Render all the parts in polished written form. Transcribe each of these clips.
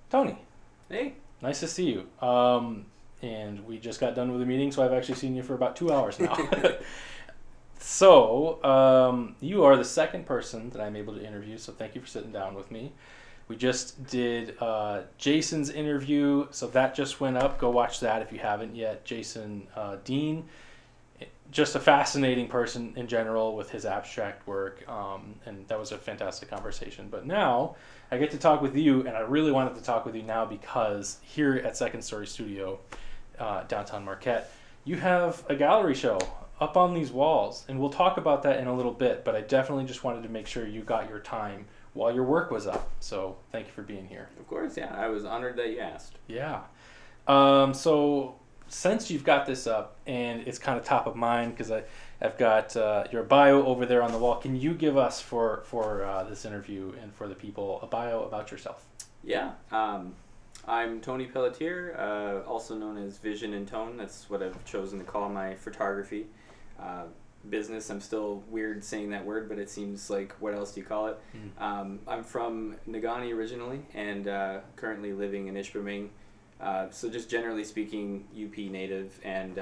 Tony, Hey. nice to see you. And we just got done with the meeting, so I've actually seen you for about 2 hours now. So, you are the second person that I'm able to interview, so thank you for sitting down with me. We just did Jason's interview, so that just went up. Go watch that if you haven't yet. Jason Dean, just a fascinating person in general with his abstract work, and that was a fantastic conversation. But now I get to talk with you, and I really wanted to talk with you now because here at Second Story Studio, downtown Marquette, you have a gallery show up on these walls, and we'll talk about that in a little bit, but I definitely just wanted to make sure you got your time while your work was up. So thank you for being here. Of course, yeah. I was honored that you asked. Yeah. So since you've got this up and it's kind of top of mind because I've got your bio over there on the wall, can you give us for this interview and for the people a bio about yourself? Yeah. I'm Tony Pelletier, also known as Vision and Tone. That's what I've chosen to call my photography business. I'm still weird saying that word, but it seems like, what else do you call it? I'm from Negaunee originally and currently living in Ishpeming. So just generally speaking, UP native, and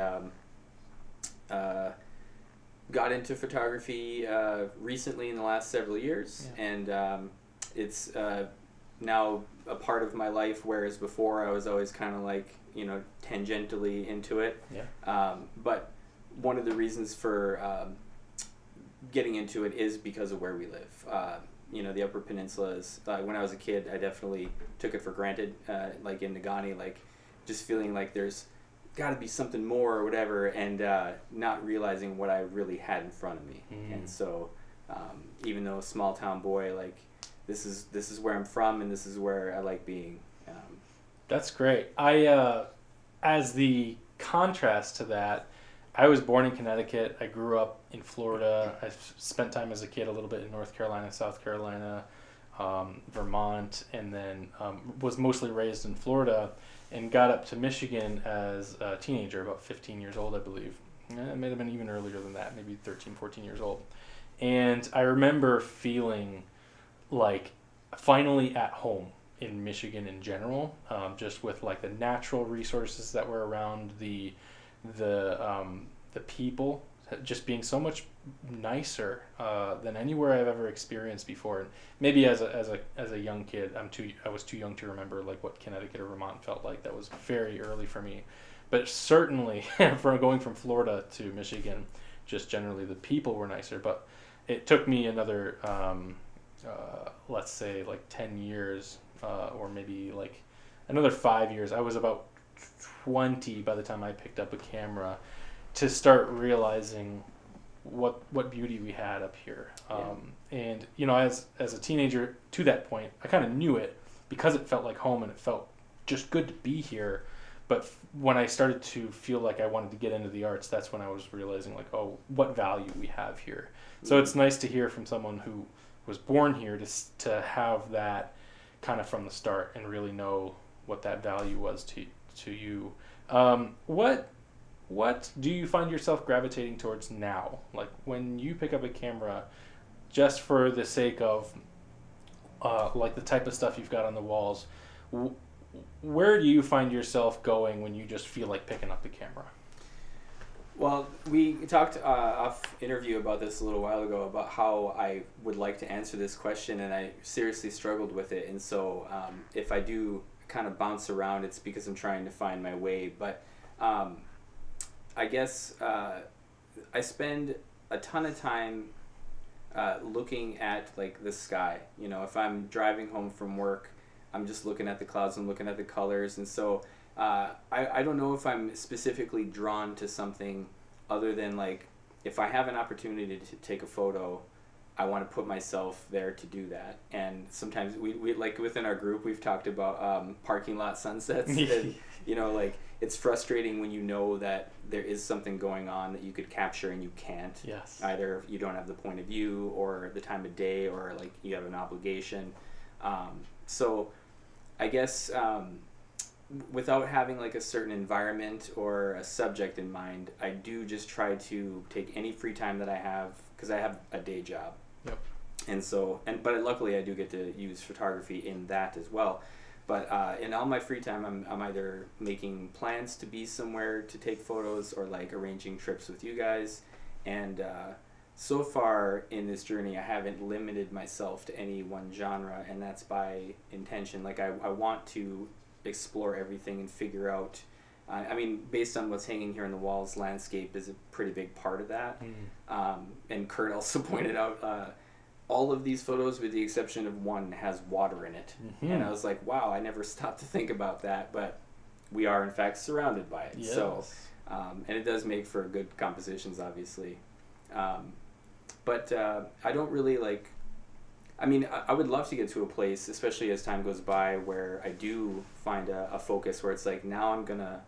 got into photography recently in the last several years, and it's now a part of my life, whereas before I was always kind of like, tangentially into it. But one of the reasons for getting into it is because of where we live. The Upper Peninsula is, when I was a kid, I definitely took it for granted, like in Negaunee, like just feeling like there's got to be something more or whatever, and not realizing what I really had in front of me. And so even though a small town boy, like this is where I'm from, and this is where I like being. That's great. As the contrast to that, I was born in Connecticut. I grew up in Florida. I spent time as a kid a little bit in North Carolina, South Carolina, Vermont, and then was mostly raised in Florida and got up to Michigan as a teenager, about 15 years old, I believe. It may have been even earlier than that, maybe 13, 14 years old. And I remember feeling like finally at home in Michigan in general, just with like the natural resources that were around, the people just being so much nicer than anywhere I've ever experienced before. And maybe as a young kid, I was too young to remember like what Connecticut or Vermont felt like. That was very early for me. But certainly from going from Florida to Michigan, just generally the people were nicer. But it took me another let's say like 10 years or maybe like another 5 years. I was about 20 by the time I picked up a camera to start realizing what beauty we had up here. And as a teenager to that point, I kind of knew it because it felt like home and it felt just good to be here. But when I started to feel like I wanted to get into the arts, that's when I was realizing like, oh, what value we have here. So it's nice to hear from someone who was born here to have that kind of from the start and really know what that value was to you. What do you find yourself gravitating towards now? Like when you pick up a camera, just for the sake of like the type of stuff you've got on the walls, where do you find yourself going when you just feel like picking up the camera? Well, we talked off interview about this a little while ago about how I would like to answer this question, and I seriously struggled with it. And so if I do kind of bounce around, it's because I'm trying to find my way. But I guess I spend a ton of time looking at like the sky. If I'm driving home from work, I'm just looking at the clouds and looking at the colors. And so I don't know if I'm specifically drawn to something other than like if I have an opportunity to take a photo, I want to put myself there to do that. And sometimes we like within our group we've talked about parking lot sunsets. And, like it's frustrating when you know that there is something going on that you could capture and you can't. Yes. Either you don't have the point of view or the time of day or like you have an obligation. So I guess without having like a certain environment or a subject in mind, I do just try to take any free time that I have because I have a day job. Yep. And so, but luckily I do get to use photography in that as well. But in all my free time, I'm either making plans to be somewhere to take photos or like arranging trips with you guys. And so far in this journey, I haven't limited myself to any one genre, and that's by intention. Like I want to explore everything and figure out. I mean, based on what's hanging here on the walls, landscape is a pretty big part of that. And Kurt also pointed out all of these photos, with the exception of one, has water in it. And I was like, wow, I never stopped to think about that, but we are in fact surrounded by it. Yes. So, and it does make for good compositions, obviously. But I don't really like, I mean, I would love to get to a place, especially as time goes by, where I do find a focus where it's like, now I'm gonna,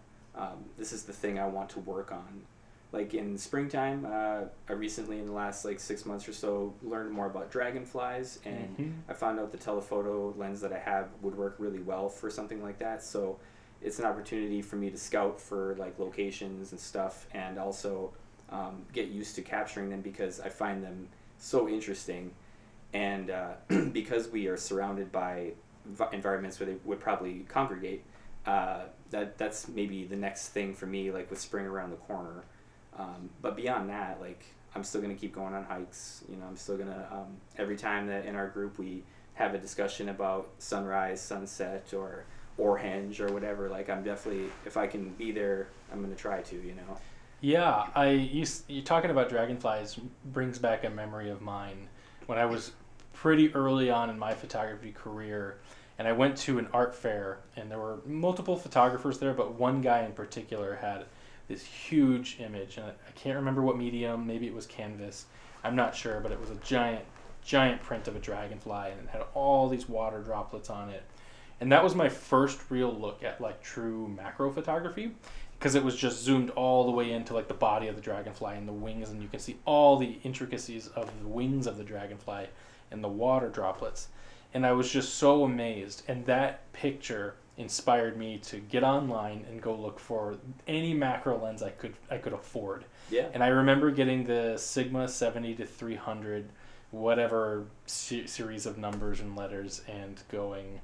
this is the thing I want to work on. Like in springtime, I recently, in the last like 6 months or so, learned more about dragonflies, and I found out the telephoto lens that I have would work really well for something like that. So it's an opportunity for me to scout for like locations and stuff, and also get used to capturing them because I find them so interesting. And because we are surrounded by environments where they would probably congregate, that's maybe the next thing for me, like with spring around the corner. But beyond that, like, I'm still going to keep going on hikes. You know, I'm still going to, every time that in our group we have a discussion about sunrise, sunset, or henge or whatever, like, I'm definitely, if I can be there, I'm going to try to, you know. Yeah, you talking about dragonflies brings back a memory of mine when I was pretty early on in my photography career, and I went to an art fair, and there were multiple photographers there, but one guy in particular had this huge image, and I can't remember what medium, maybe it was canvas, I'm not sure, but it was a giant print of a dragonfly, and it had all these water droplets on it. And that was my first real look at like true macro photography, because it was just zoomed all the way into like the body of the dragonfly and the wings, and you can see all the intricacies of the wings of the dragonfly and the water droplets. And I was just so amazed, and that picture inspired me to get online and go look for any macro lens I could afford. Yeah. And I remember getting the Sigma 70 to 300, whatever series of numbers and letters, and going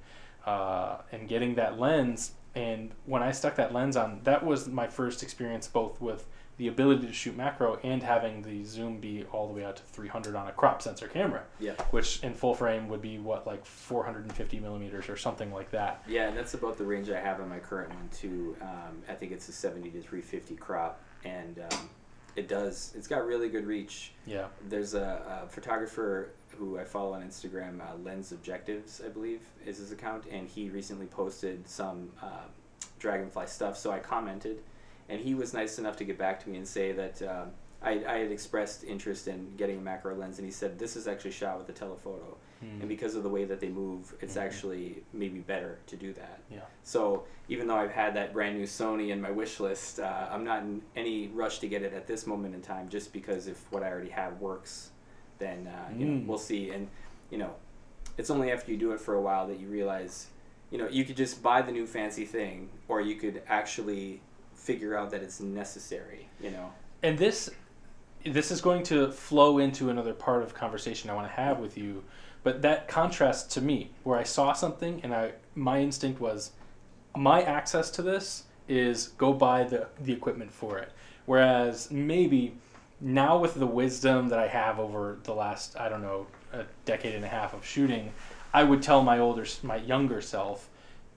and getting that lens. And when I stuck that lens on, that was my first experience both with the ability to shoot macro and having the zoom be all the way out to 300 on a crop sensor camera. Yeah. Which in full frame would be what, like 450 millimeters or something like that. Yeah, and that's about the range I have on my current one too. I think it's a 70 to 350 crop, and it's got really good reach. Yeah. There's a photographer who I follow on Instagram, Lens Objectives, I believe, is his account, and he recently posted some dragonfly stuff, so I commented, and he was nice enough to get back to me and say that I had expressed interest in getting a macro lens, and he said, this is actually shot with a telephoto, and because of the way that they move, it's actually maybe better to do that. Yeah. So even though I've had that brand new Sony in my wish list, I'm not in any rush to get it at this moment in time, just because if what I already have works, then you know, we'll see. And you know, it's only after you do it for a while that you realize, you know, you could just buy the new fancy thing, or you could actually figure out that it's necessary, you know. And this is going to flow into another part of conversation I want to have with you, but that contrast to me, where I saw something and my instinct was, my access to this is go buy the equipment for it. Whereas maybe now with the wisdom that I have over the last, I don't know, a decade and a half of shooting, I would tell my younger self,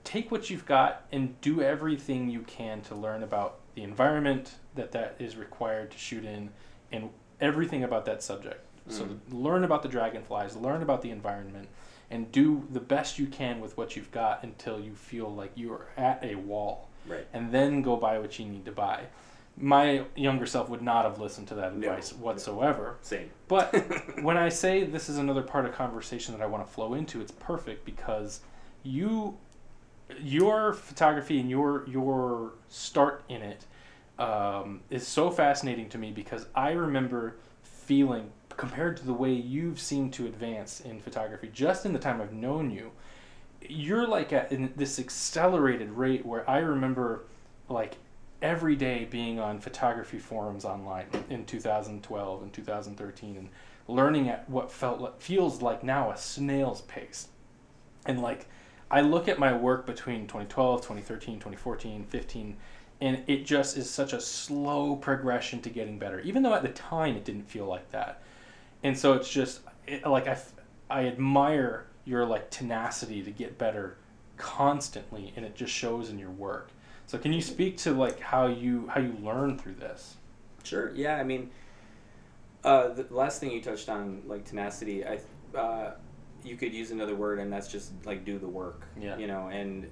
take what you've got and do everything you can to learn about the environment that is required to shoot in, and everything about that subject. So learn about the dragonflies, learn about the environment, and do the best you can with what you've got until you feel like you're at a wall. Right. And then go buy what you need to buy. My younger self would not have listened to that advice whatsoever. No. Same. But when I say this is another part of conversation that I want to flow into, it's perfect because your photography and your start in it is so fascinating to me, because I remember feeling, compared to the way you've seemed to advance in photography just in the time I've known you, you're like in this accelerated rate where I remember like every day being on photography forums online in 2012 and 2013 and learning at what feels like now a snail's pace. And like I look at my work between 2012, 2013, 2014, 15, and it just is such a slow progression to getting better, even though at the time it didn't feel like that. And so it's just like I admire your like tenacity to get better constantly, and it just shows in your work. So can you speak to like how you learn through this? Sure. Yeah. I mean, the last thing you touched on, like tenacity, you could use another word, and that's just like do the work. Yeah. You know, and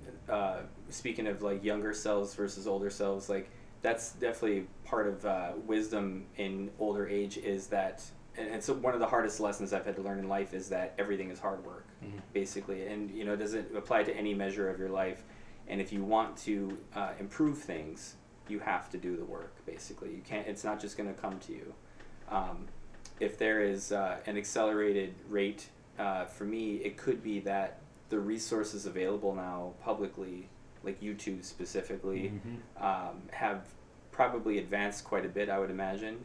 speaking of like younger selves versus older selves, like that's definitely part of wisdom in older age is that, and so one of the hardest lessons I've had to learn in life is that everything is hard work, basically, and you know, it doesn't apply to any measure of your life, and if you want to improve things, you have to do the work. Basically, you can't. It's not just going to come to you. If there is an accelerated rate, for me, it could be that the resources available now publicly, like YouTube specifically, have probably advanced quite a bit, I would imagine.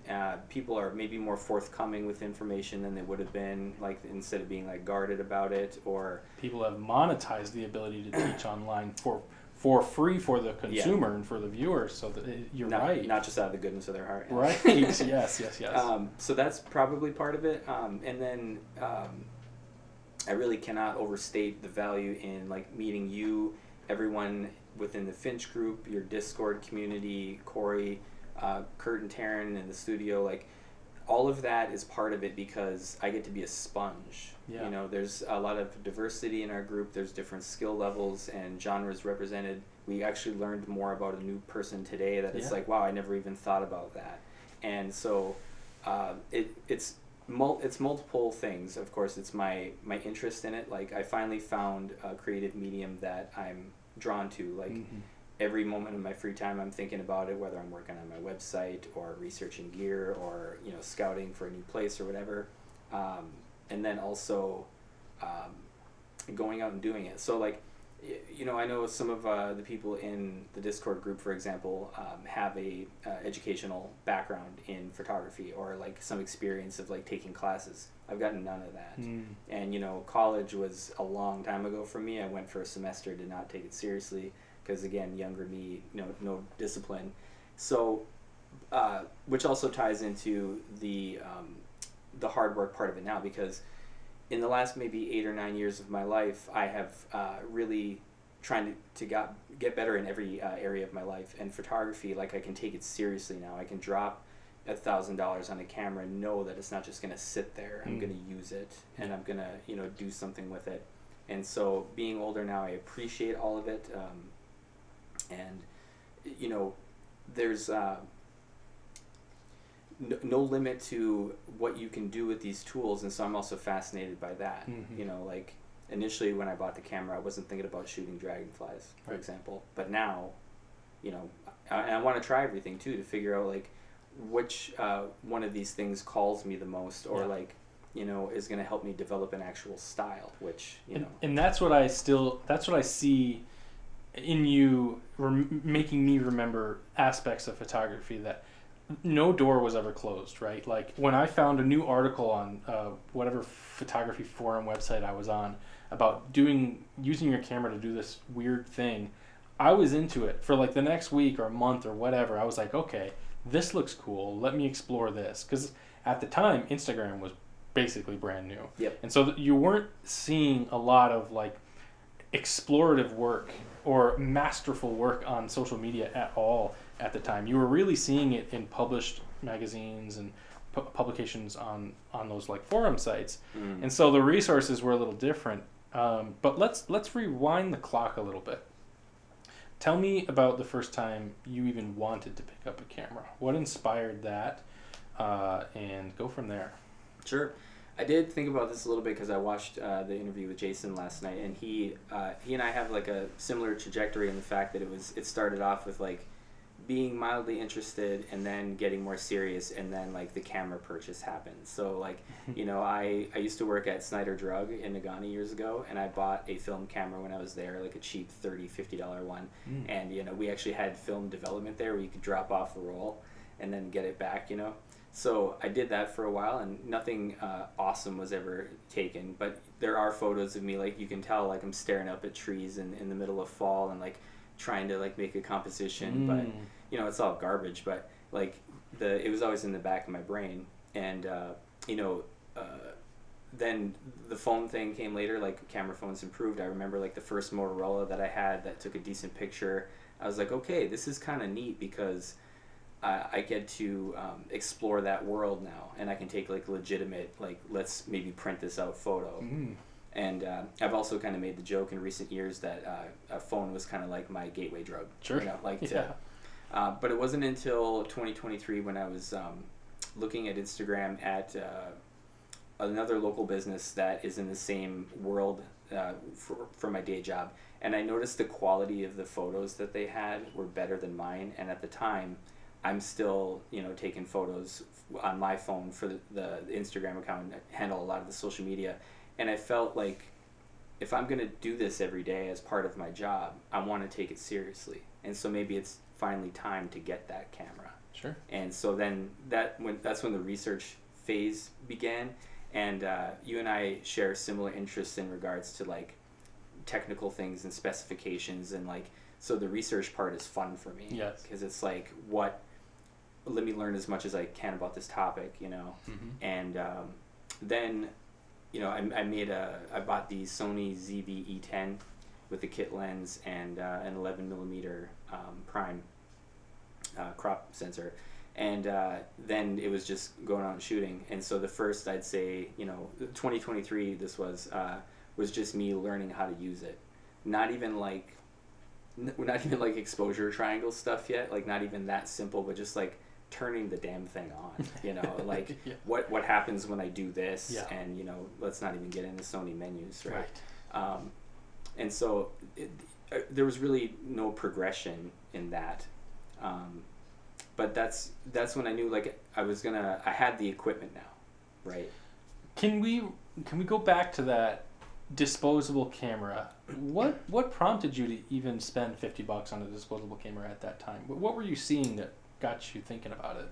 People are maybe more forthcoming with information than they would have been, like instead of being like guarded about it, or people have monetized the ability to teach online for free for the consumer and for the viewer. So that you're right. Not just out of the goodness of their heart. Right. Yes. So that's probably part of it. And then I really cannot overstate the value in like meeting you, everyone within the Finch group, your Discord community, Corey, Kurt and Taryn in the studio. Like all of that is part of it because I get to be a sponge. Yeah. You know, there's a lot of diversity in our group. There's different skill levels and genres represented. We actually learned more about a new person today that it's like, wow, I never even thought about that. And so it's multiple things. Of course, it's my interest in it. Like I finally found a creative medium that I'm drawn to. Like every moment of my free time, I'm thinking about it, whether I'm working on my website or researching gear or, you know, scouting for a new place or whatever. And then also going out and doing it. So like, you know, I know some of the people in the Discord group, for example, have a educational background in photography or like some experience of like taking classes. I've gotten none of that. And, you know, college was a long time ago for me. I went for a semester, did not take it seriously because, again, younger me, no discipline. So, which also ties into the hard work part of it now, because in the last maybe 8 or 9 years of my life, I have really trying to get better in every area of my life. And photography, like I can take it seriously now. I can drop $1,000 on a camera and know that it's not just going to sit there. I'm going to use it and I'm going to, you know, do something with it. And so being older now, I appreciate all of it. And, you know, there's no limit to what you can do with these tools, and so I'm also fascinated by that. You know, like initially when I bought the camera, I wasn't thinking about shooting dragonflies, for example, but now, you know, I want to try everything too to figure out like which one of these things calls me the most, or like, you know, is going to help me develop an actual style, which, you know. And that's what I see in you, making me remember aspects of photography that no door was ever closed, right? Like when I found a new article on whatever photography forum website I was on about using your camera to do this weird thing, I was into it for like the next week or month or whatever. I was like, okay, this looks cool. Let me explore this. Because at the time, Instagram was basically brand new. Yep. And so you weren't seeing a lot of like explorative work or masterful work on social media at all at the time. You were really seeing it in published magazines and publications on those like forum sites. And so the resources were a little different. But let's rewind the clock a little bit. Tell me about the first time you even wanted to pick up a camera. What inspired that? And go from there. Sure. I did think about this a little bit because I watched the interview with Jason last night, and he and I have like a similar trajectory in the fact that it started off with like being mildly interested and then getting more serious, and then like the camera purchase happened. So like, you know, I used to work at Snyder Drug in Nagani years ago, and I bought a film camera when I was there, like a cheap $30-$50 one. And, you know, we actually had film development there where you could drop off a roll and then get it back, you know. So I did that for a while, and nothing awesome was ever taken. But there are photos of me, like you can tell, like I'm staring up at trees in the middle of fall and like trying to like make a composition. But you know, it's all garbage. But like it was always in the back of my brain, and you know. Then the phone thing came later, like camera phones improved. I remember like the first Motorola that I had that took a decent picture. I was like, okay, this is kind of neat because I get to explore that world now, and I can take like legitimate, like let's maybe print this out photo. And I've also kind of made the joke in recent years that a phone was kind of like my gateway drug. Sure. You know, like Yeah. but it wasn't until 2023 when I was looking at Instagram at another local business that is in the same world for my day job, and I noticed the quality of the photos that they had were better than mine. And at the time, I'm still taking photos on my phone for the Instagram account. I handle a lot of the social media, and I felt like if I'm gonna do this every day as part of my job, I want to take it seriously. And so maybe it's finally time to get that camera. Sure. And so then that's when the research phase began. And you and I share similar interests in regards to like technical things and specifications, and like so the research part is fun for me. Yes. Because it's like let me learn as much as I can about this topic, and then I bought the Sony ZV-E10 with the kit lens and an 11mm prime crop sensor. And then it was just going out and shooting. And so the first, I'd say, 2023, this was just me learning how to use it. Not even like exposure triangle stuff yet, like not even that simple, but just like turning the damn thing on, like Yeah. what happens when I do this, Yeah. and let's not even get into Sony menus, right? And so there was really no progression in that. But that's when I knew like I had the equipment now, right? Can we go back to that disposable camera? What prompted you to even spend $50 on a disposable camera at that time? What were you seeing that got you thinking about it?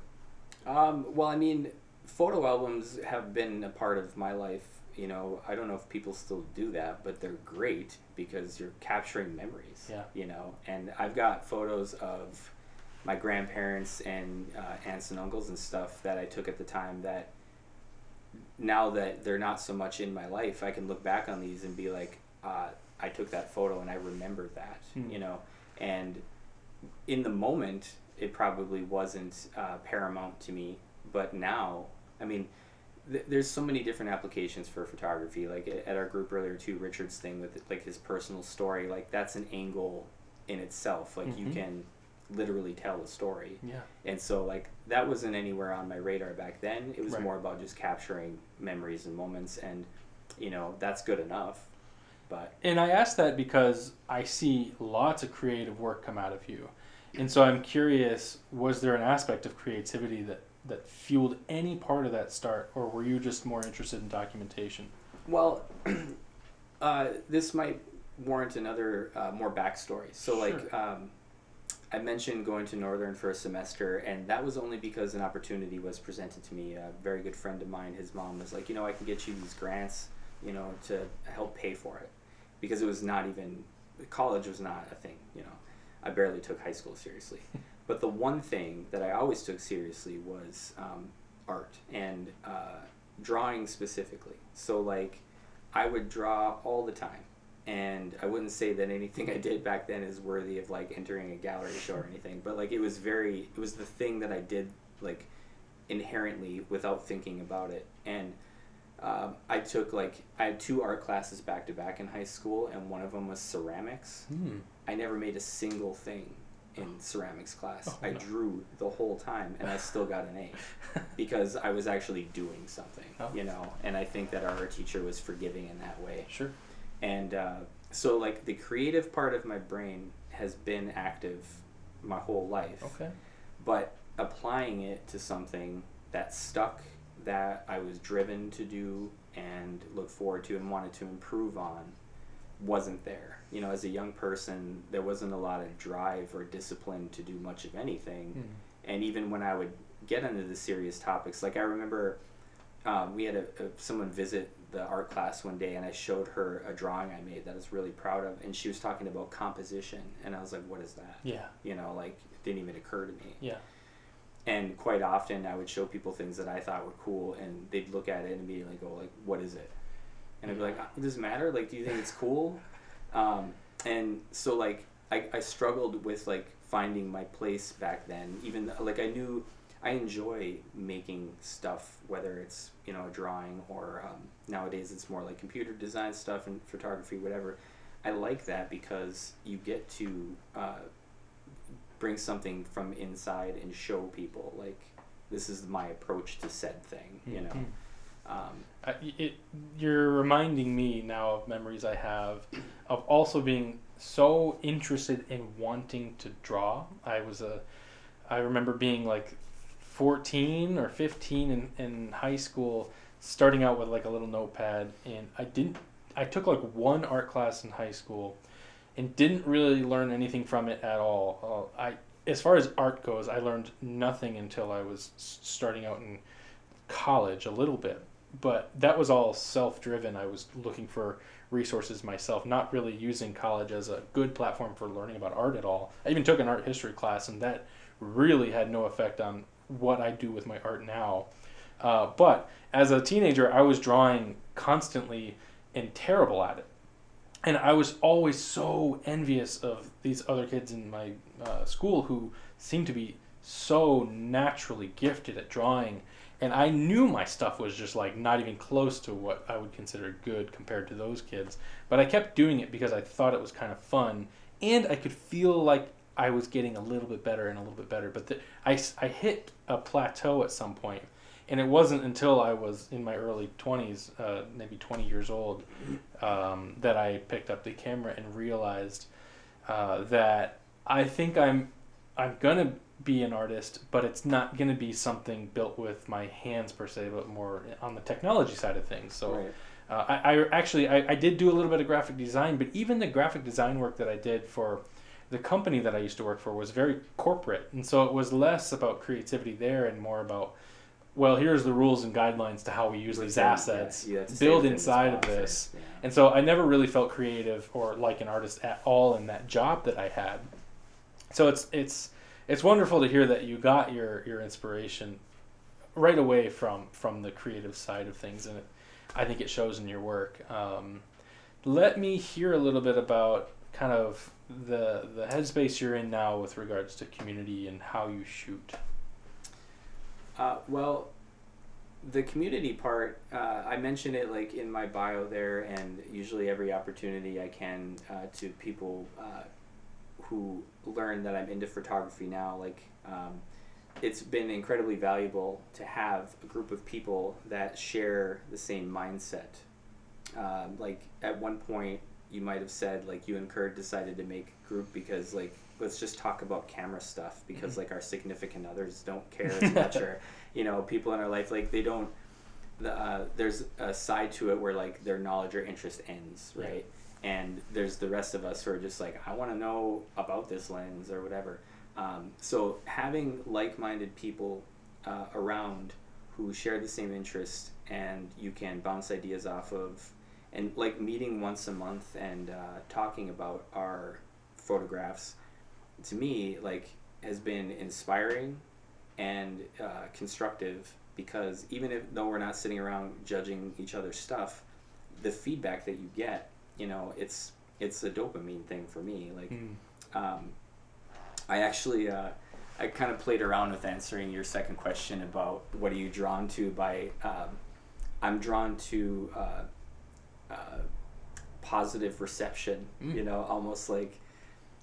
Well, I mean, photo albums have been a part of my life. I don't know if people still do that, but they're great because you're capturing memories. Yeah. And I've got photos of my grandparents and aunts and uncles and stuff that I took at the time that now that they're not so much in my life, I can look back on these and be like, I took that photo and I remember that, and in the moment it probably wasn't paramount to me, but now, I mean, there's so many different applications for photography. Like at our group earlier too, Richard's thing with like his personal story, like that's an angle in itself. Like you can literally tell a story. Yeah. And so like that wasn't anywhere on my radar back then. It was Right. more about just capturing memories and moments, and that's good enough. But And I ask that because I see lots of creative work come out of you. And so I'm curious, was there an aspect of creativity that fueled any part of that start, or were you just more interested in documentation? well, this might warrant another more backstory. So like I mentioned going to Northern for a semester, and that was only because an opportunity was presented to me. A very good friend of mine, his mom was like, I can get you these grants, to help pay for it. Because it was not even, college was not a thing, I barely took high school seriously. But the one thing that I always took seriously was art and drawing specifically. So like, I would draw all the time. And I wouldn't say that anything I did back then is worthy of like entering a gallery show or anything, but like it was the thing that I did like inherently without thinking about it. And I had 2 art classes back to back in high school, and one of them was ceramics. I never made a single thing in ceramics class. I drew the whole time, and I still got an A because I was actually doing something, and I think that our art teacher was forgiving in that way. Sure. And so like the creative part of my brain has been active my whole life. Okay. But applying it to something that stuck, that I was driven to do and look forward to and wanted to improve on, wasn't there. As a young person, there wasn't a lot of drive or discipline to do much of anything. And even when I would get into the serious topics. Like I remember we had someone visit the art class one day, and I showed her a drawing I made that I was really proud of, and she was talking about composition, and I was like, what is that? Yeah. You know, like it didn't even occur to me. Yeah. And quite often I would show people things that I thought were cool, and they'd look at it and immediately go like, what is it? And I'd be like, does it matter? Like, do you think it's cool? And so like I struggled with like finding my place back then. Even like I knew I enjoy making stuff, whether it's, you know, a drawing or nowadays it's more like computer design stuff and photography, whatever. I like that because you get to bring something from inside and show people like this is my approach to said thing, you know. You're reminding me now of memories I have of also being so interested in wanting to draw. I remember being like 14 or 15 in high school, starting out with like a little notepad, and I took like one art class in high school and didn't really learn anything from it at all. As far as art goes, I learned nothing until I was starting out in college a little bit, but that was all self-driven. I was looking for resources myself, not really using college as a good platform for learning about art at all. I even took an art history class, and that really had no effect on what I do with my art now. But as a teenager, I was drawing constantly and terrible at it. And I was always so envious of these other kids in my school who seemed to be so naturally gifted at drawing. And I knew my stuff was just like not even close to what I would consider good compared to those kids. But I kept doing it because I thought it was kind of fun. And I could feel like I was getting a little bit better and a little bit better. But I hit a plateau at some point. And it wasn't until I was in my early 20s, maybe 20 years old, that I picked up the camera and realized that I think I'm going to be an artist, but it's not going to be something built with my hands per se, but more on the technology side of things. So Right. I did do a little bit of graphic design, but even the graphic design work that I did for the company that I used to work for was very corporate. And so it was less about creativity there and more about, well, here's the rules and guidelines to how we use these assets, build inside of this. Yeah. And so I never really felt creative or like an artist at all in that job that I had. So it's wonderful to hear that you got your inspiration right away from the creative side of things, and I think it shows in your work. Let me hear a little bit about kind of the headspace you're in now with regards to community and how you shoot. Well, the community part, I mention it like in my bio there, and usually every opportunity I can to people who learn that I'm into photography now. Like, it's been incredibly valuable to have a group of people that share the same mindset. Like at one point, you might have said like you and Kurt decided to make a group because like let's just talk about camera stuff because like our significant others don't care as much, or you know, people in our life like they don't. There's a side to it where like their knowledge or interest ends, right? Yeah. And there's the rest of us who are just like, I want to know about this lens or whatever. So having like-minded people around who share the same interest and you can bounce ideas off of, and like meeting once a month and talking about our photographs, to me like has been inspiring and constructive, because even though we're not sitting around judging each other's stuff, the feedback that you get, you know, it's a dopamine thing for me. Like I actually I kind of played around with answering your second question about what are you drawn to by I'm drawn to positive reception, you know, almost like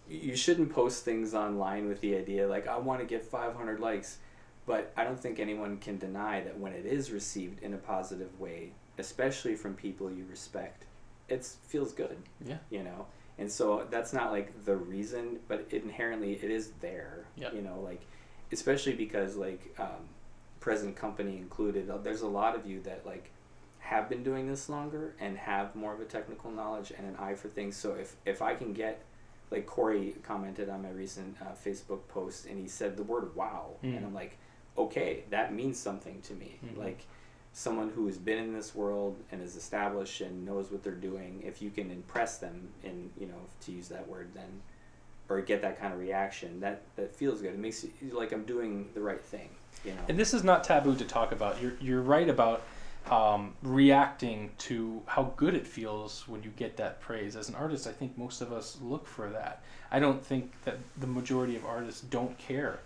you shouldn't post things online with the idea like I want to get 500 likes, but I don't think anyone can deny that when it is received in a positive way, especially from people you respect, it feels good. Yeah. You know, and so that's not like the reason, but inherently it is there. Yep. You know, like especially because like present company included, there's a lot of you that like have been doing this longer and have more of a technical knowledge and an eye for things. So if I can get, like Corey commented on my recent Facebook post and he said the word wow, and I'm like, okay, that means something to me. Mm-hmm. Like someone who has been in this world and is established and knows what they're doing, if you can impress them in, to use that word, then, or get that kind of reaction, that feels good. It makes you like I'm doing the right thing, And this is not taboo to talk about. You're right about reacting to how good it feels when you get that praise. As an artist, I think most of us look for that. I don't think that the majority of artists don't care.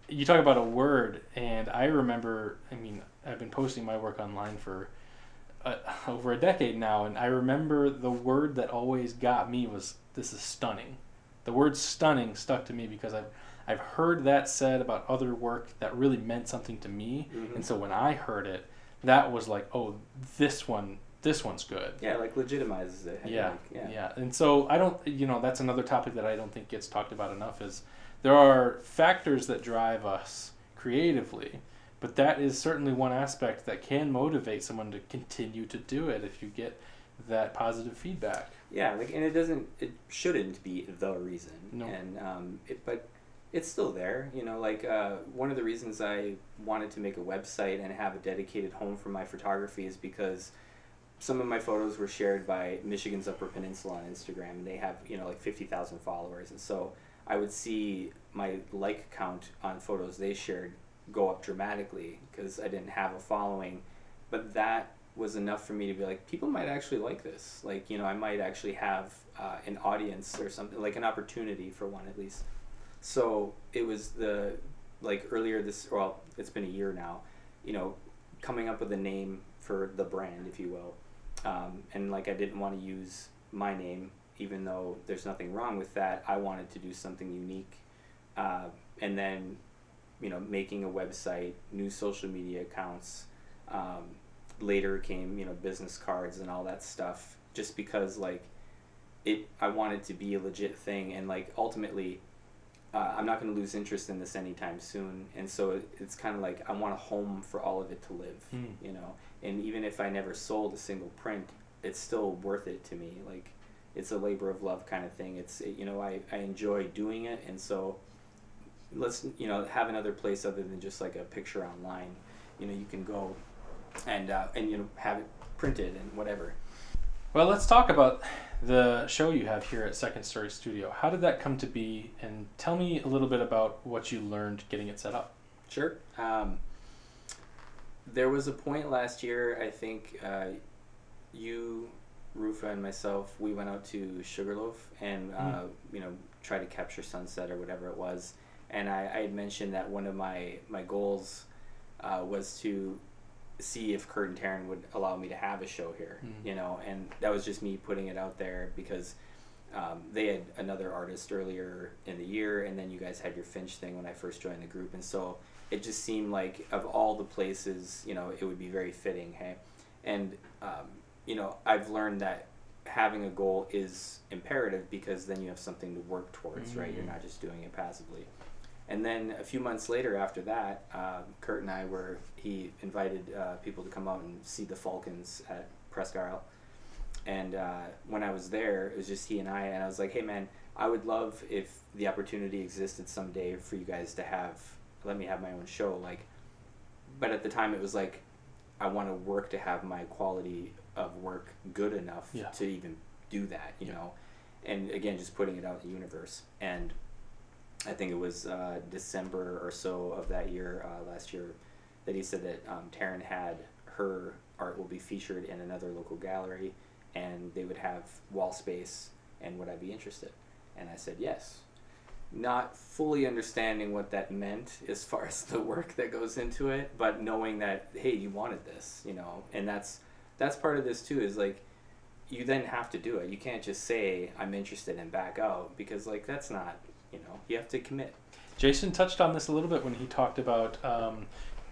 You talk about a word, and I remember, I've been posting my work online for over a decade now, and I remember the word that always got me was, "This is stunning." The word "stunning" stuck to me because I've heard that said about other work that really meant something to me, Mm-hmm. and so when I heard it, that was like, oh, this one's good. Yeah, like legitimizes it. Yeah, like, yeah. And so I don't, that's another topic that I don't think gets talked about enough is there are factors that drive us creatively, but that is certainly one aspect that can motivate someone to continue to do it if you get that positive feedback. Yeah, like, and it shouldn't be the reason. No. And but it's still there. One of the reasons I wanted to make a website and have a dedicated home for my photography is because some of my photos were shared by Michigan's Upper Peninsula on Instagram, and they have, like 50,000 followers. And so I would see my like count on photos they shared go up dramatically because I didn't have a following. But that was enough for me to be like, people might actually like this. Like, I might actually have an audience or something, like an opportunity for one at least. So it was earlier it's been a year now, coming up with a name for the brand, if you will. And I didn't want to use my name, even though there's nothing wrong with that. I wanted to do something unique. And then, making a website, new social media accounts. Later came, business cards and all that stuff, just because I wanted to be a legit thing. And ultimately, I'm not going to lose interest in this anytime soon. And so it's kind of like I want a home for all of it to live, and even if I never sold a single print, it's still worth it to me. It's a labor of love kind of thing. I enjoy doing it. And so let's, have another place other than just like a picture online. You can go and have it printed and whatever. Well, let's talk about the show you have here at Second Story Studio. How did that come to be? And tell me a little bit about what you learned getting it set up. Sure. There was a point last year, I think, you, Rufa, and myself, we went out to Sugarloaf and, tried to capture sunset or whatever it was. And I had mentioned that one of my goals was to see if Kurt and Taryn would allow me to have a show here, and that was just me putting it out there because they had another artist earlier in the year, and then you guys had your Finch thing when I first joined the group, and so it just seemed like of all the places, it would be very fitting, hey? And, I've learned that having a goal is imperative because then you have something to work towards, right? You're not just doing it passively. And then a few months later after that, Kurt and I he invited people to come out and see the Falcons at Presque Isle. And when I was there, it was just he and I was like, hey man, I would love if the opportunity existed someday for you guys to let me have my own show. But at the time it was like, I want to work to have my quality of work good enough to even do that, know? And again, just putting it out in the universe. And I think it was December or so of that year, last year, that he said that Taryn had her art will be featured in another local gallery, and they would have wall space, and would I be interested? And I said yes. Not fully understanding what that meant as far as the work that goes into it, but knowing that, hey, you wanted this, and that's part of this too, is you then have to do it. You can't just say, I'm interested and back out, because that's not, you have to commit. Jason touched on this a little bit when he talked about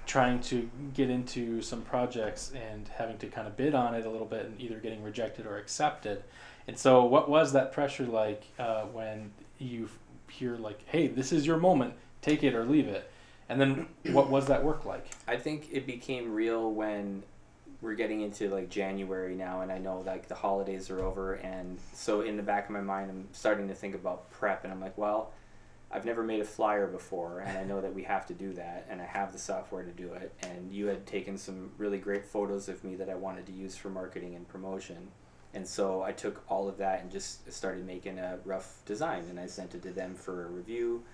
trying to get into some projects and having to kind of bid on it a little bit and either getting rejected or accepted. And so what was that pressure like when you hear hey, this is your moment, take it or leave it? And then what was that work like? I think it became real when we're getting into January now, and I know the holidays are over, and so in the back of my mind I'm starting to think about prep, and I'm like, well, I've never made a flyer before, and I know that we have to do that, and I have the software to do it. And you had taken some really great photos of me that I wanted to use for marketing and promotion. And so I took all of that and just started making a rough design, and I sent it to them for a review.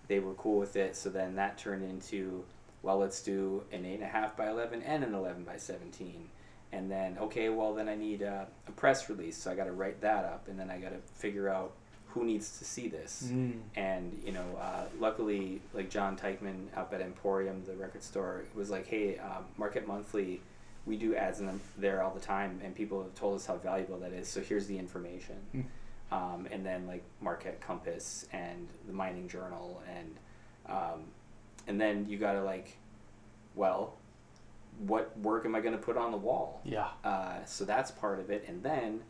They were cool with it, so then that turned into, well, let's do an 8.5 by 11 and an 11 by 17. And then, okay, well, then I need a press release, so I got to write that up, and then I got to figure out who needs to see this. And, you know, luckily, like John Teichman up at Emporium, the record store, was like, hey, Market Monthly, we do ads in them there all the time, and people have told us how valuable that is, so here's the information. And then, like, Marquette Compass and the Mining Journal, and then you got to, like, well, what work am I going to put on the wall? Yeah. So that's part of it. And then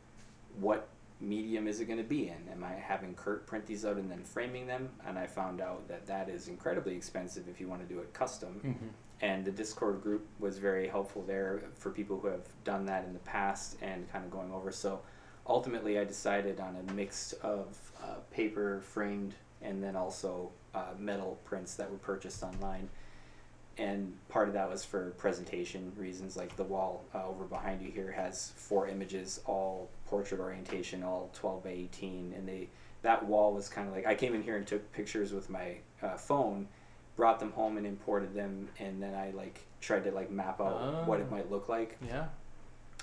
what medium is it going to be in? Am I having Kurt print these out and then framing them? And I found out that that is incredibly expensive if you want to do it custom. And the Discord group was very helpful there for people who have done that in the past and kind of going over. So ultimately I decided on a mix of paper framed and then also metal prints that were purchased online. And part of that was for presentation reasons, like the wall over behind you here has 4 images, all portrait orientation, all 12 by 18, and that wall was kind of like, I came in here and took pictures with my phone, brought them home and imported them, and then I like tried to like map out what it might look like. Yeah.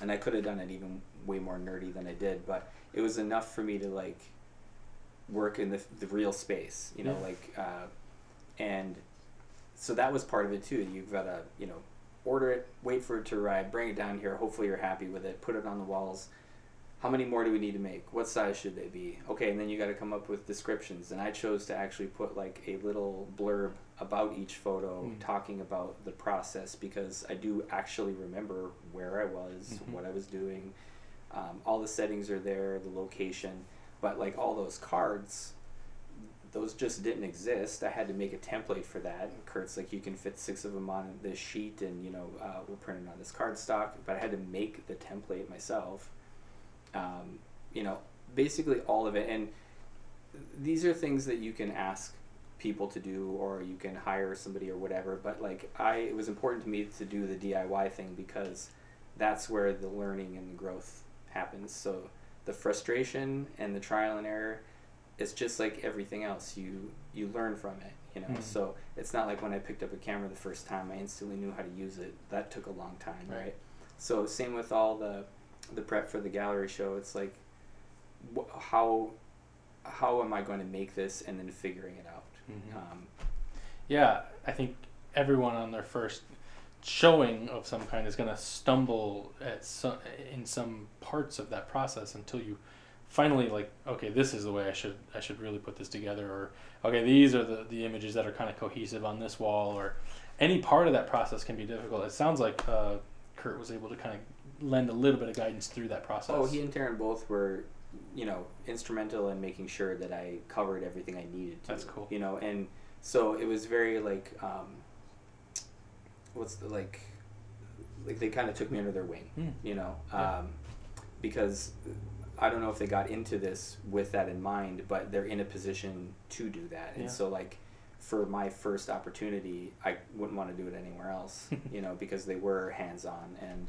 And I could have done it even way more nerdy than I did, but it was enough for me to like work in the real space, you know, like, and so that was part of it too. You've got to, you know, order it, wait for it to arrive, bring it down here. Hopefully you're happy with it. Put it on the walls. How many more do we need to make? What size should they be? Okay, and then you got to come up with descriptions. And I chose to actually put like a little blurb about each photo, talking about the process, because I do actually remember where I was, what I was doing. All the settings are there, the location, but like all those cards, those just didn't exist. I had to make a template for that. And Kurt's like, you can fit 6 of them on this sheet, and you know, we'll print it on this cardstock. But I had to make the template myself. You know, basically all of it. And these are things that you can ask people to do, or you can hire somebody or whatever. But like, it was important to me to do the DIY thing, because that's where the learning and the growth happens. So the frustration and the trial and error, it's just like everything else. You learn from it, you know. So it's not like when I picked up a camera the first time, I instantly knew how to use it. That took a long time, right? So same with all the prep for the gallery show. It's like, how am I going to make this, and then figuring it out. Yeah, I think everyone on their first showing of some kind is going to stumble in some parts of that process until you finally like, okay, this is the way I should really put this together, or okay, these are the images that are kind of cohesive on this wall, or any part of that process can be difficult. It sounds like Kurt was able to kind of lend a little bit of guidance through that process. Oh, he and Taryn both were, you know, instrumental in making sure that I covered everything I needed to. That's cool. You know, and so it was very like, like they kind of took me under their wing, you know, because I don't know if they got into this with that in mind, but they're in a position to do that. And so like, for my first opportunity, I wouldn't want to do it anywhere else, you know, because they were hands-on and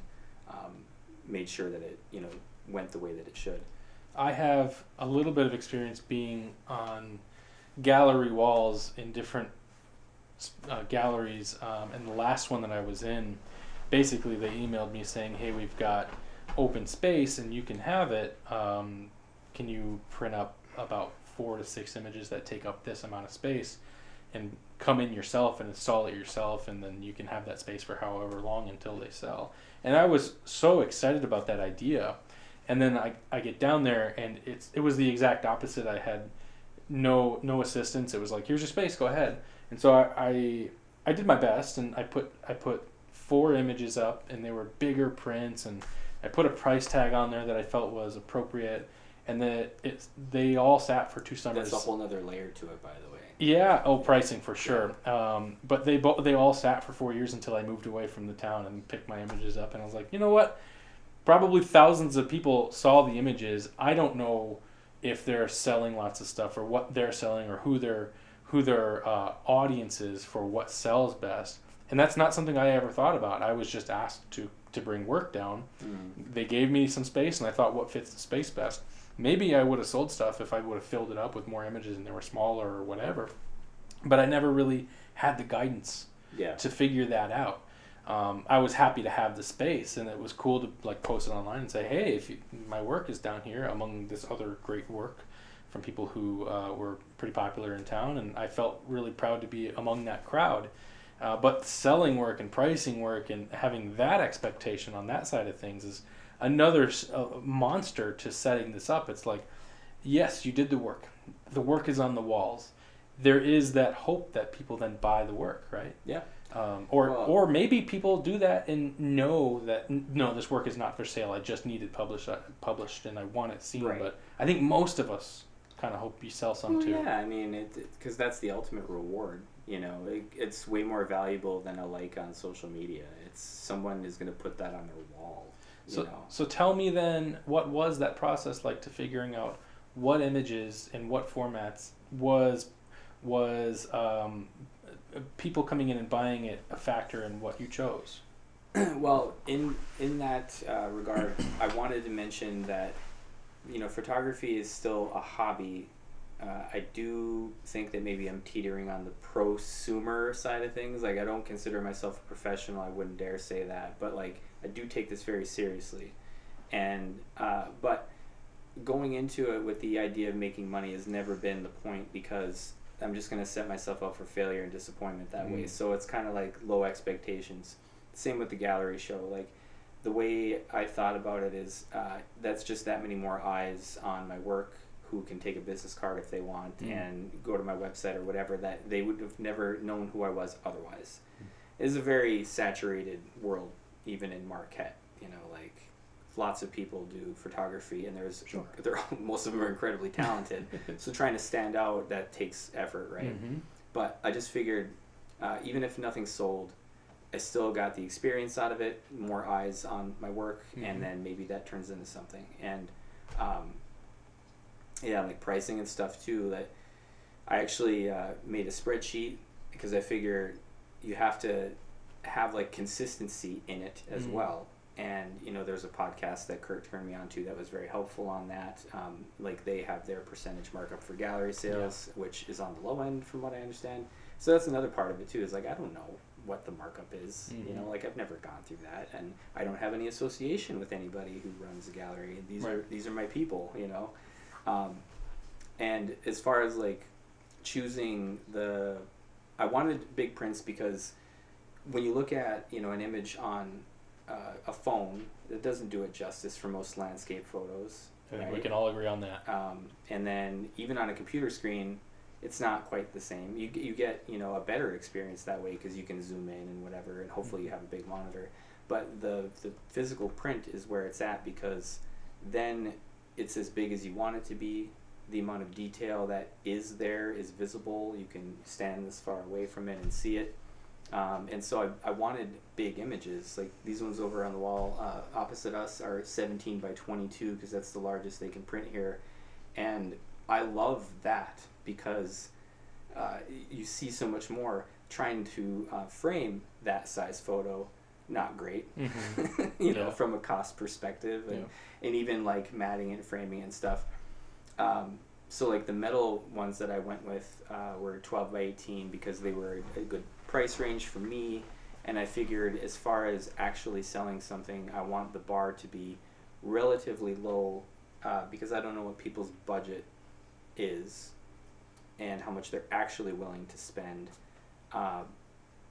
made sure that it, you know, went the way that it should. I have a little bit of experience being on gallery walls in different galleries, and the last one that I was in, basically they emailed me saying, hey, we've got open space and you can have it. Can you print up about 4 to 6 images that take up this amount of space and come in yourself and install it yourself, and then you can have that space for however long until they sell. And I was so excited about that idea. And then I get down there and it was the exact opposite. I had no assistance. It was like, here's your space, go ahead. And so I did my best, and I put 4 images up, and they were bigger prints, and I put a price tag on there that I felt was appropriate, and then they all sat for 2 summers. That's a whole nother layer to it, by the way. Yeah, pricing for sure. But they all sat for 4 years until I moved away from the town and picked my images up, and I was like, you know what? Probably thousands of people saw the images. I don't know if they're selling lots of stuff, or what they're selling, or who they're who their audience is for what sells best. And that's not something I ever thought about. I was just asked to bring work down. They gave me some space, and I thought, what fits the space best? Maybe I would have sold stuff if I would have filled it up with more images and they were smaller or whatever. But I never really had the guidance to figure that out. I was happy to have the space, and it was cool to like post it online and say, hey, my work is down here among this other great work from people who were pretty popular in town, and I felt really proud to be among that crowd. But selling work and pricing work and having that expectation on that side of things is another monster to setting this up. It's like, yes, you did the work. The work is on the walls. There is that hope that people then buy the work, right? Yeah. Or maybe people do that and know that, no, this work is not for sale. I just need it published and I want it seen. Right. But I think most of us kind of hope you sell some too. Yeah, I mean, because that's the ultimate reward. You know, it's way more valuable than a like on social media. It's someone is going to put that on their wall. So tell me then, what was that process like to figuring out what images and what formats was people coming in and buying it a factor in what you chose? Well, in that regard, I wanted to mention that, you know, photography is still a hobby. I do think that maybe I'm teetering on the prosumer side of things. Like, I don't consider myself a professional. I wouldn't dare say that. But, like, I do take this very seriously. And, but going into it with the idea of making money has never been the point, because I'm just going to set myself up for failure and disappointment that way. So it's kind of like low expectations. Same with the gallery show. Like, the way I thought about it is that's just that many more eyes on my work who can take a business card if they want and go to my website or whatever, that they would have never known who I was otherwise. It is a very saturated world, even in Marquette. You know, like, lots of people do photography, and most of them are incredibly talented. So trying to stand out, that takes effort, right? But I just figured, even if nothing sold, I still got the experience out of it, more eyes on my work, and then maybe that turns into something. And like pricing and stuff too. That I actually made a spreadsheet, because I figure you have to have like consistency in it as well. And, you know, there's a podcast that Kurt turned me on to that was very helpful on that. Like, they have their percentage markup for gallery sales, which is on the low end from what I understand. So that's another part of it too, is like, I don't know what the markup is. You know, like, I've never gone through that, and I don't have any association with anybody who runs a gallery. These are my people, you know. And as far as like choosing I wanted big prints, because when you look at, you know, an image on a phone, it doesn't do it justice for most landscape photos. I think we can all agree on that. And then even on a computer screen, it's not quite the same. You get, you know, a better experience that way, because you can zoom in and whatever, and hopefully you have a big monitor. But the physical print is where it's at, because then it's as big as you want it to be. The amount of detail that is there is visible. You can stand this far away from it and see it. And so I wanted big images. Like, these ones over on the wall opposite us are 17 by 22, because that's the largest they can print here. And I love that, because you see so much more. Trying to frame that size photo, not great, you know, from a cost perspective, and even like matting and framing and stuff. So like the metal ones that I went with were 12 by 18, because they were a good price range for me, and I figured as far as actually selling something, I want the bar to be relatively low, because I don't know what people's budget is and how much they're actually willing to spend.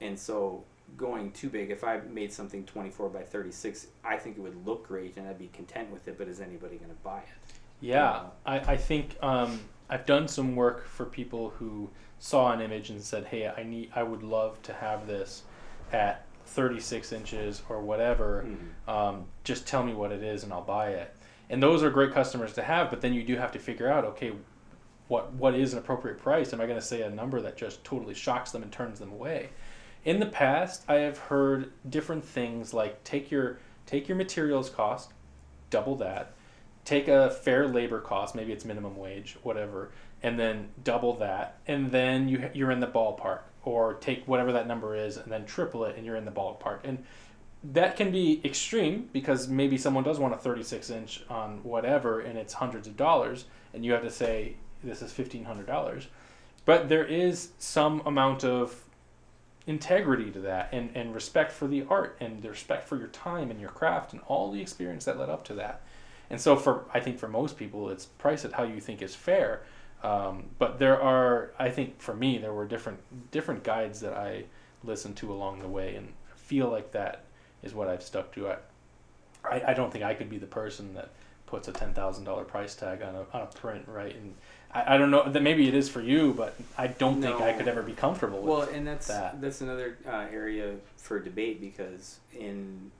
And so going too big, if I made something 24 by 36, I think it would look great and I'd be content with it, but is anybody going to buy it? Yeah, I think I've done some work for people who saw an image and said, hey, I would love to have this at 36 inches or whatever. Just tell me what it is and I'll buy it. And those are great customers to have, but then you do have to figure out, okay, what is an appropriate price? Am I going to say a number that just totally shocks them and turns them away? In the past, I have heard different things like take your materials cost, double that, take a fair labor cost, maybe it's minimum wage, whatever, and then double that, and then you're in the ballpark. Or take whatever that number is and then triple it, and you're in the ballpark. And that can be extreme because maybe someone does want a 36-inch on whatever, and it's hundreds of dollars, and you have to say this is $1,500. But there is some amount of integrity to that, and respect for the art, and the respect for your time and your craft and all the experience that led up to that. And so I think for most people, it's price at how you think is fair. But there are, I think for me, there were different guides that I listened to along the way, and feel like that is what I've stuck to. I don't think I could be the person that puts a $10,000 price tag on a print, right? And I don't know that maybe it is for you, but I don't think I could ever be comfortable with. Well, and that's another area for debate, because in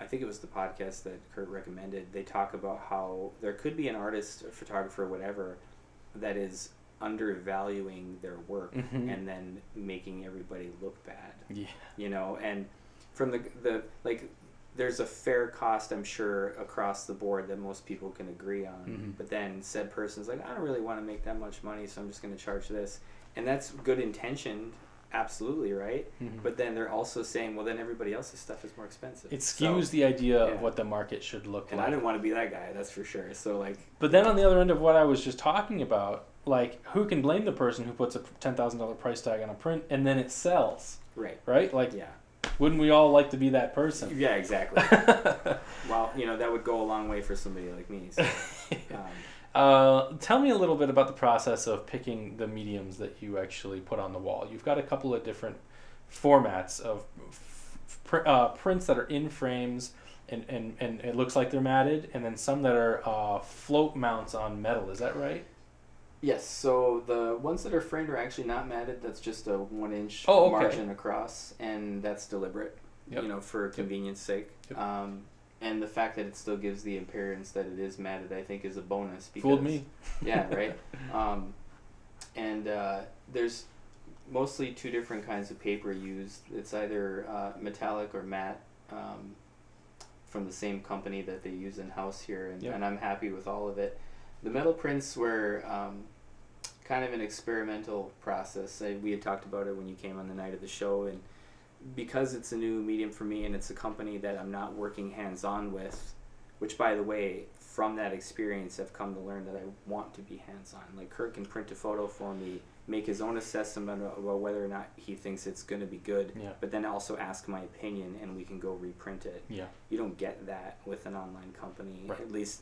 I think it was the podcast that Kurt recommended, they talk about how there could be an artist, a photographer, whatever, that is undervaluing their work and then making everybody look bad. Yeah. You know, and from the like, there's a fair cost, I'm sure, across the board that most people can agree on. But then said person's like, I don't really want to make that much money, so I'm just going to charge this. And that's good intentioned, absolutely, right? But then they're also saying, well, then everybody else's stuff is more expensive. It skews the idea of what the market should look and like. I didn't want to be that guy, that's for sure. So like, but then on the other end of what I was just talking about, like, who can blame the person who puts a $10,000 price tag on a print and then it sells? Right? Like, wouldn't we all like to be that person? Yeah, exactly. Well, you know, that would go a long way for somebody like me. So, tell me a little bit about the process of picking the mediums that you actually put on the wall. You've got a couple of different formats of prints that are in frames, and it looks like they're matted, and then some that are float mounts on metal. Is that right? Yes, so the ones that are framed are actually not matted. That's just a 1-inch margin across, and that's deliberate, you know, for convenience sake. And the fact that it still gives the appearance that it is matted, I think, is a bonus. Because, fooled me. Yeah, right? And there's mostly two different kinds of paper used. It's either metallic or matte, from the same company that they use in-house here, and I'm happy with all of it. The metal prints were kind of an experimental process. We had talked about it when you came on the night of the show, and because it's a new medium for me and it's a company that I'm not working hands-on with, which, by the way, from that experience I've come to learn that I want to be hands-on. Like, Kurt can print a photo for me, make his own assessment about whether or not he thinks it's going to be good, but then also ask my opinion and we can go reprint it. You don't get that with an online company, at least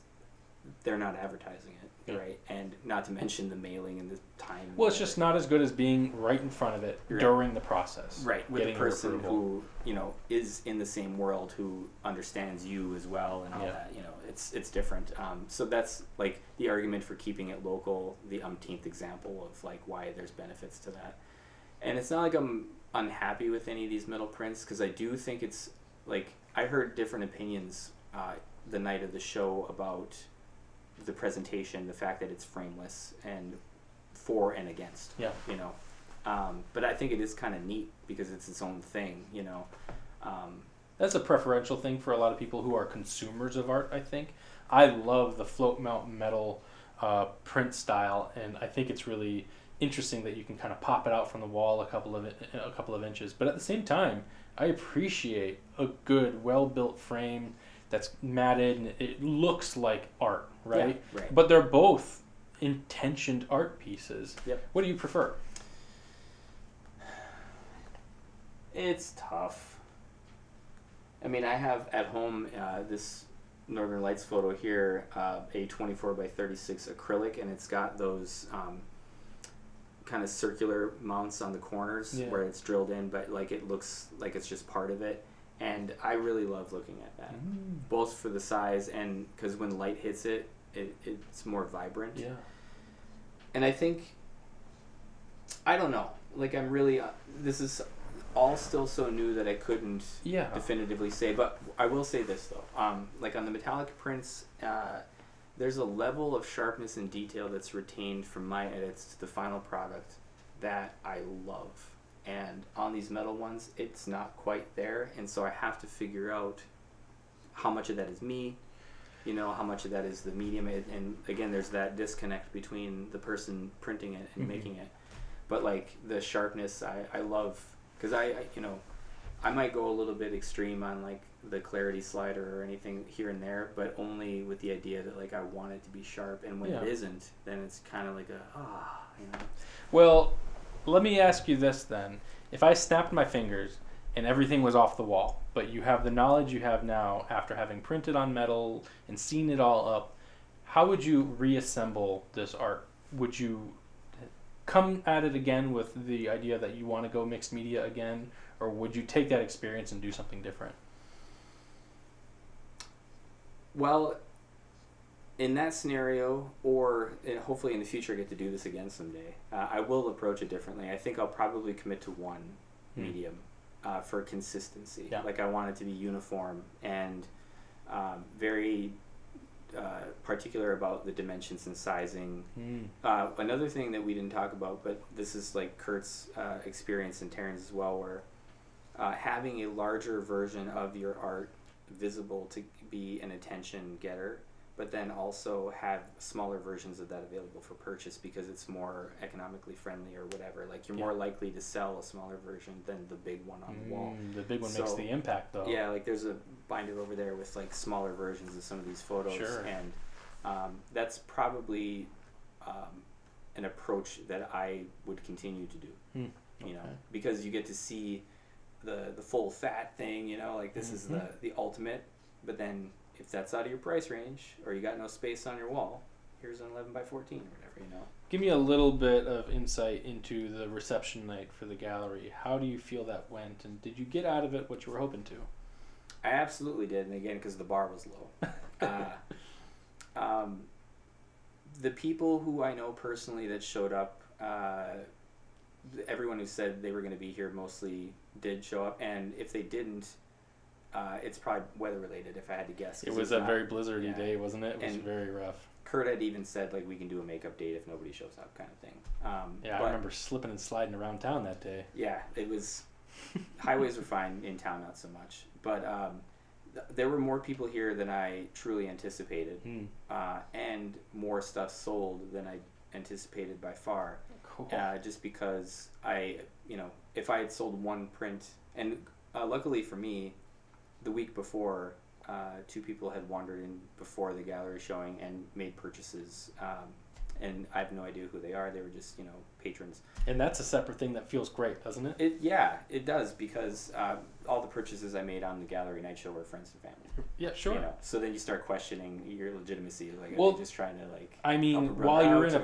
they're not advertising it, right? And not to mention the mailing and the time. Well, it's just not as good as being right in front of it during the process. Right, with a person who, you know, is in the same world, who understands you as well and all that, you know, it's different. So that's, like, the argument for keeping it local, the umpteenth example of, like, why there's benefits to that. And it's not like I'm unhappy with any of these metal prints, because I do think it's, like, I heard different opinions the night of the show about the presentation, the fact that it's frameless, and for and against, you know. But I think it is kind of neat because it's its own thing, you know. That's a preferential thing for a lot of people who are consumers of art, I think. I love the float mount metal print style, and I think it's really interesting that you can kind of pop it out from the wall a couple of inches. But at the same time, I appreciate a good, well-built frame that's matted and it looks like art, right? But they're both intentioned art pieces. What do you prefer? It's tough. I mean, I have at home this Northern Lights photo here, a 24 by 36 acrylic, and it's got those kind of circular mounts on the corners where it's drilled in, but like it looks like it's just part of it. And I really love looking at that, both for the size and because when light hits it, it's more vibrant. And I think, I don't know, like I'm really, this is all still so new that I couldn't definitively say, but I will say this though, like on the metallic prints, there's a level of sharpness and detail that's retained from my edits to the final product that I love. And on these metal ones, it's not quite there, and so I have to figure out how much of that is me, you know, how much of that is the medium, and again, there's that disconnect between the person printing it and making it. But like the sharpness, I love, because you know, I might go a little bit extreme on like the clarity slider or anything here and there, but only with the idea that like I want it to be sharp, and when it isn't, then it's kind of like you know. Well, let me ask you this then. If I snapped my fingers and everything was off the wall, but you have the knowledge you have now after having printed on metal and seen it all up, how would you reassemble this art? Would you come at it again with the idea that you want to go mixed media again, or would you take that experience and do something different? Well, in that scenario, or hopefully in the future I get to do this again someday, I will approach it differently. I think I'll probably commit to one medium for consistency. Yeah. Like I want it to be uniform and very particular about the dimensions and sizing. Another thing that we didn't talk about, but this is like Kurt's experience and Taryn's as well, where having a larger version of your art visible to be an attention getter, but then also have smaller versions of that available for purchase because it's more economically friendly or whatever. Like you're more likely to sell a smaller version than the big one on the wall. The big one makes the impact though. Yeah, like there's a binder over there with like smaller versions of some of these photos. Sure. And that's probably an approach that I would continue to do. You know, because you get to see the full fat thing, you know, like this is the ultimate, but then if that's out of your price range or you got no space on your wall, here's an 11 by 14 or whatever, you know. Give me a little bit of insight into the reception night for the gallery. How do you feel that went, and did you get out of it what you were hoping to? I absolutely did, and again, because the bar was low. The people who I know personally that showed up, everyone who said they were going to be here mostly did show up, and if they didn't, it's probably weather related if I had to guess. It was a very blizzardy day, wasn't it? It was very rough. Kurt had even said like we can do a makeup date if nobody shows up, kind of thing. I remember slipping and sliding around town that day. Yeah, it was. Highways were fine, in town not so much, but there were more people here than I truly anticipated, and more stuff sold than I anticipated by far. Cool. Just because if I had sold one print, and luckily for me, the week before, two people had wandered in before the gallery showing and made purchases, and I have no idea who they are. They were just patrons. And that's a separate thing that feels great, doesn't it? It does, because all the purchases I made on the gallery night show were friends and family. Yeah, sure. So then you start questioning your legitimacy. Like, are they just trying to like? I mean, while you're in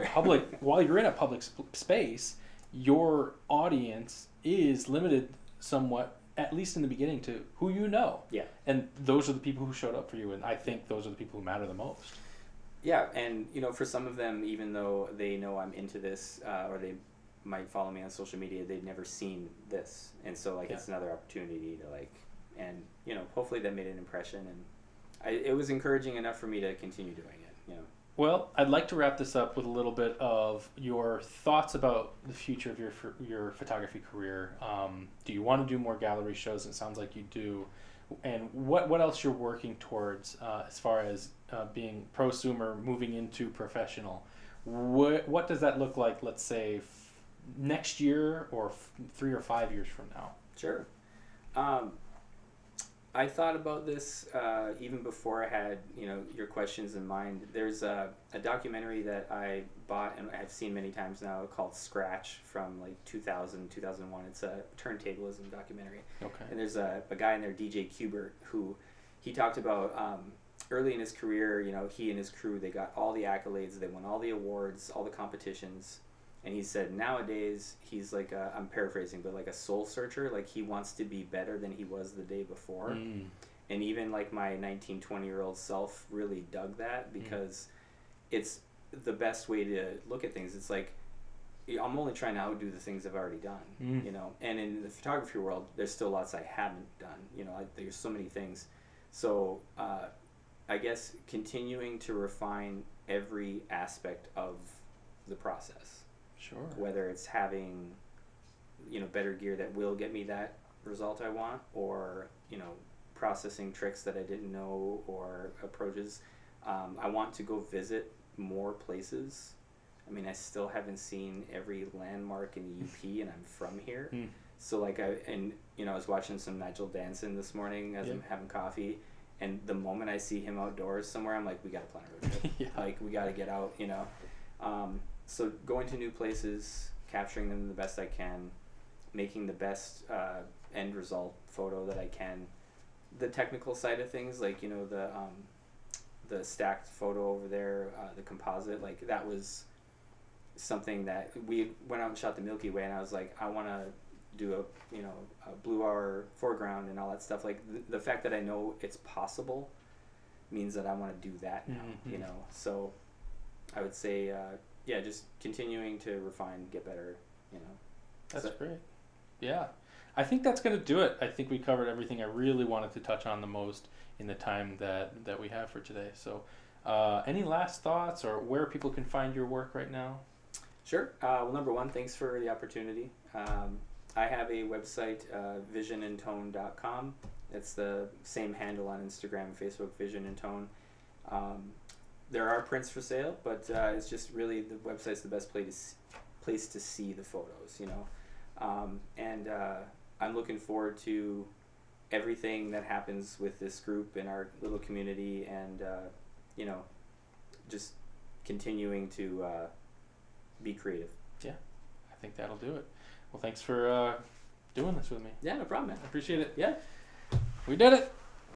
a public space, your audience is limited somewhat, at least in the beginning, to who you know. Yeah. And those are the people who showed up for you, and I think those are the people who matter the most. Yeah, and for some of them, even though they know I'm into this, or they might follow me on social media, they've never seen this, and so it's another opportunity to and hopefully that made an impression, and it was encouraging enough for me to continue doing it. Well, I'd like to wrap this up with a little bit of your thoughts about the future of your photography career. Do you want to do more gallery shows? It sounds like you do. And what else you're working towards as far as being prosumer, moving into professional? What does that look like, let's say, next year or 3 or 5 years from now? Sure. I thought about this even before I had your questions in mind. There's a documentary that I bought and I've seen many times now called Scratch from 2000, 2001. It's a turntablism documentary. Okay. And there's a guy in there, DJ Kubert, who he talked about early in his career. He and his crew, they got all the accolades, they won all the awards, all the competitions. And he said nowadays he's like I'm paraphrasing, but like a soul searcher. Like he wants to be better than he was the day before. And even like my 19, 20-year-old self really dug that, because it's the best way to look at things. It's like I'm only trying to outdo the things I've already done, And in the photography world, there's still lots I haven't done. There's so many things. So I guess continuing to refine every aspect of the process. Sure. Whether it's having, better gear that will get me that result I want, or, processing tricks that I didn't know, or approaches. I want to go visit more places. I mean, I still haven't seen every landmark in UP, and I'm from here. Mm. So like I was watching some Nigel Danson this morning as I'm having coffee, and the moment I see him outdoors somewhere, I'm like, we got to plan a road trip. Yeah. Like we got to get out, So going to new places, capturing them the best I can, making the best end result photo that I can. The technical side of things, like the stacked photo over there, the composite, like that was something that we went out and shot the Milky Way, and I was like, I want to do a blue hour foreground and all that stuff. Like the fact that I know it's possible means that I want to do that now. Mm-hmm. So I would say just continuing to refine, get better. That's great. Yeah, I think that's going to do it. I think we covered everything I really wanted to touch on the most in the time that we have for today. So any last thoughts or where people can find your work right now? Sure. Well, number one, thanks for the opportunity. I have a website, visionandtone.com. It's the same handle on Instagram and Facebook, Vision and Tone. There are prints for sale, but it's just really the website's the best place to see the photos, and I'm looking forward to everything that happens with this group in our little community, and just continuing to be creative. Yeah, I think that'll do it. Well, thanks for doing this with me. Yeah, no problem, man. I appreciate it. Yeah. We did it.